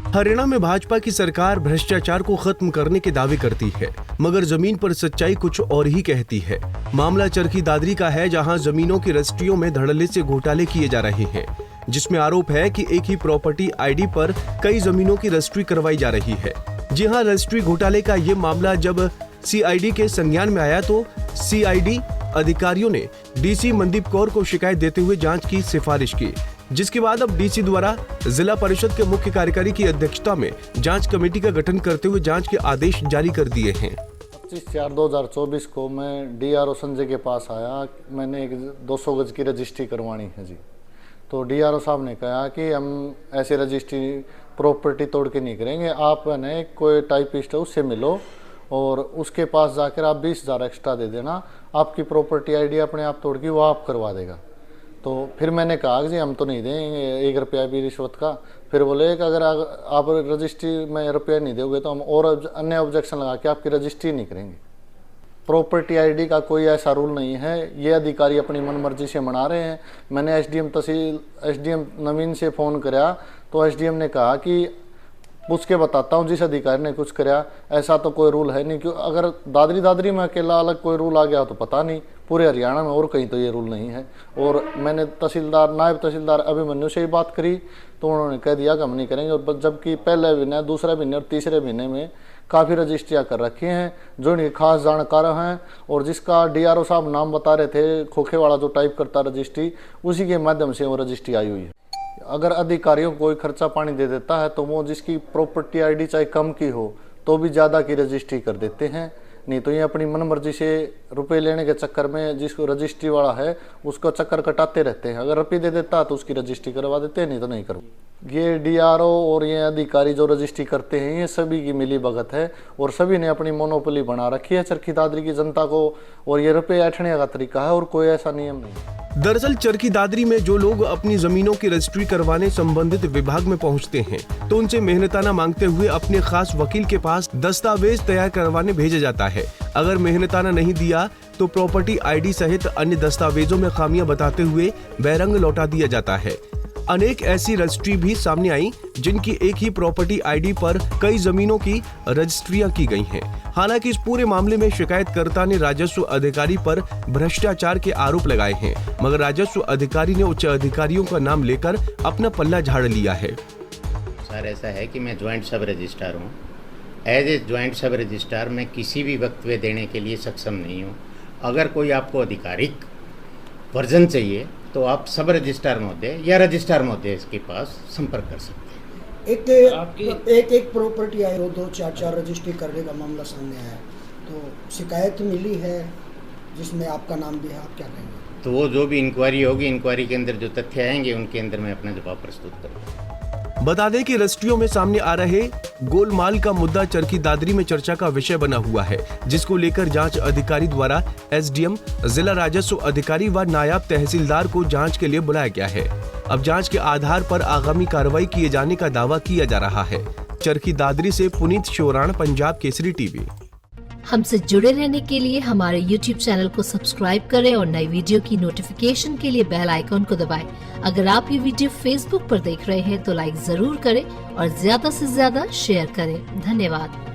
हरियाणा में भाजपा की सरकार भ्रष्टाचार को खत्म करने के दावे करती है, मगर जमीन पर सच्चाई कुछ और ही कहती है। मामला चरखी दादरी का है, जहां जमीनों की रजिस्ट्रियों में धड़ल्ले से घोटाले किए जा रहे हैं, जिसमें आरोप है कि एक ही प्रॉपर्टी आईडी पर कई जमीनों की रजिस्ट्री करवाई जा रही है। जी हां, रजिस्ट्री घोटाले का ये मामला जब सीआईडी के संज्ञान में आया तो सीआईडी अधिकारियों ने डीसी मनदीप कौर को शिकायत देते हुए जांच की सिफारिश की, जिसके बाद अब डीसी द्वारा जिला परिषद के मुख्य कार्यकारी की अध्यक्षता में जांच कमेटी का गठन करते हुए जांच के आदेश जारी कर दिए हैं। 25/4/2024 को मैं डीआरओ संजय के पास आया। मैंने एक 200 गज की रजिस्ट्री करवानी है जी। तो डीआरओ साहब ने कहा कि हम ऐसे रजिस्ट्री प्रॉपर्टी तोड़ के नहीं करेंगे, आप ने कोई टाइपिस्ट है उससे मिलो और उसके पास जाकर आप 20,000 एक्स्ट्रा दे देना, आपकी प्रॉपर्टी आईडी अपने आप तोड़ के वो आप करवा देगा। तो फिर मैंने कहा कि जी हम तो नहीं देंगे 1 रुपया भी रिश्वत का। फिर बोले कि अगर आप रजिस्ट्री में रुपया नहीं दोगे तो हम और अन्य ऑब्जेक्शन लगा के आपकी रजिस्ट्री नहीं करेंगे। प्रॉपर्टी आईडी का कोई ऐसा रूल नहीं है, ये अधिकारी अपनी मनमर्जी से मना रहे हैं। मैंने एसडीएम नवीन से फ़ोन कराया तो एसडीएम ने कहा कि पूछ के बताता हूँ जिस अधिकारी ने कुछ कराया, ऐसा तो कोई रूल है नहीं। क्यों अगर दादरी में अकेला अलग कोई रूल आ गया तो पता नहीं, पूरे हरियाणा में और कहीं तो ये रूल नहीं है। और मैंने नायब तहसीलदार अभिमन्यु से ही बात करी तो उन्होंने कह दिया कि हम नहीं करेंगे। और जबकि पहले महीने, दूसरे महीने और तीसरे महीने में काफ़ी रजिस्ट्रियाँ कर रखी हैं जो इनके खास जानकार हैं, और जिसका डीआरओ साहब नाम बता रहे थे खोखे वाला जो टाइप करता रजिस्ट्री, उसी के माध्यम से वो रजिस्ट्री आई हुई है। अगर अधिकारियों को कोई खर्चा पानी दे देता है तो वो जिसकी प्रॉपर्टी आईडी चाहे कम की हो तो भी ज़्यादा की रजिस्ट्री कर देते हैं, नहीं तो ये अपनी मनमर्जी से रुपए लेने के चक्कर में जिसको रजिस्ट्री वाला है उसको चक्कर कटाते रहते हैं। अगर रुपये दे देता तो उसकी रजिस्ट्री करवा देते हैं, नहीं तो नहीं करवा। ये डीआरओ और ये अधिकारी जो रजिस्ट्री करते हैं ये सभी की मिली भगत है और सभी ने अपनी मोनोपोली बना रखी है चरखी दादरी की जनता को, और ये रुपये ऐठने का तरीका है और कोई ऐसा नियम नहीं। दरअसल चरखी दादरी में जो लोग अपनी जमीनों की रजिस्ट्री करवाने संबंधित विभाग में पहुंचते हैं तो उनसे मेहनताना मांगते हुए अपने खास वकील के पास दस्तावेज तैयार करवाने भेजा जाता है। अगर मेहनताना नहीं दिया तो प्रॉपर्टी आईडी सहित अन्य दस्तावेजों में खामियां बताते हुए बैरंग लौटा दिया जाता है। अनेक ऐसी रजिस्ट्री भी सामने आई जिनकी एक ही प्रॉपर्टी आईडी पर कई जमीनों की रजिस्ट्रियां की गई हैं। हालांकि इस पूरे मामले में शिकायतकर्ता ने राजस्व अधिकारी पर भ्रष्टाचार के आरोप लगाए हैं, मगर राजस्व अधिकारी ने उच्च अधिकारियों का नाम लेकर अपना पल्ला झाड़ लिया है। सर ऐसा है कि मैं ज्वाइंट सब रजिस्ट्रार हूँ। एज ए ज्वाइंट सब रजिस्ट्रार मैं किसी भी वक्तव्य देने के लिए सक्षम नहीं हूँ। अगर कोई आपको आधिकारिक वर्जन चाहिए तो आप सब रजिस्ट्रार महोदय या रजिस्ट्रार महोदय के पास संपर्क कर सकते हैं। एक प्रॉपर्टी आई हो 2-4 रजिस्ट्री करने का मामला सामने आया, तो शिकायत मिली है जिसमें आपका नाम भी है, आप क्या कहेंगे? तो वो जो भी इंक्वायरी होगी, इंक्वायरी के अंदर जो तथ्य आएंगे उनके अंदर मैं अपना जवाब प्रस्तुत करूँगा। बता दें कि रजिस्ट्रियों में सामने आ रहे गोलमाल का मुद्दा चरखी दादरी में चर्चा का विषय बना हुआ है, जिसको लेकर जांच अधिकारी द्वारा एसडीएम, जिला राजस्व अधिकारी व नायब तहसीलदार को जांच के लिए बुलाया गया है। अब जांच के आधार पर आगामी कार्रवाई किए जाने का दावा किया जा रहा है। चरखी दादरी से पुनीत शोराण, पंजाब केसरी टीवी। हमसे जुड़े रहने के लिए हमारे YouTube चैनल को सब्सक्राइब करें और नई वीडियो की नोटिफिकेशन के लिए बेल आइकॉन को दबाएं। अगर आप ये वीडियो Facebook पर देख रहे हैं तो लाइक जरूर करें और ज्यादा से ज्यादा शेयर करें। धन्यवाद।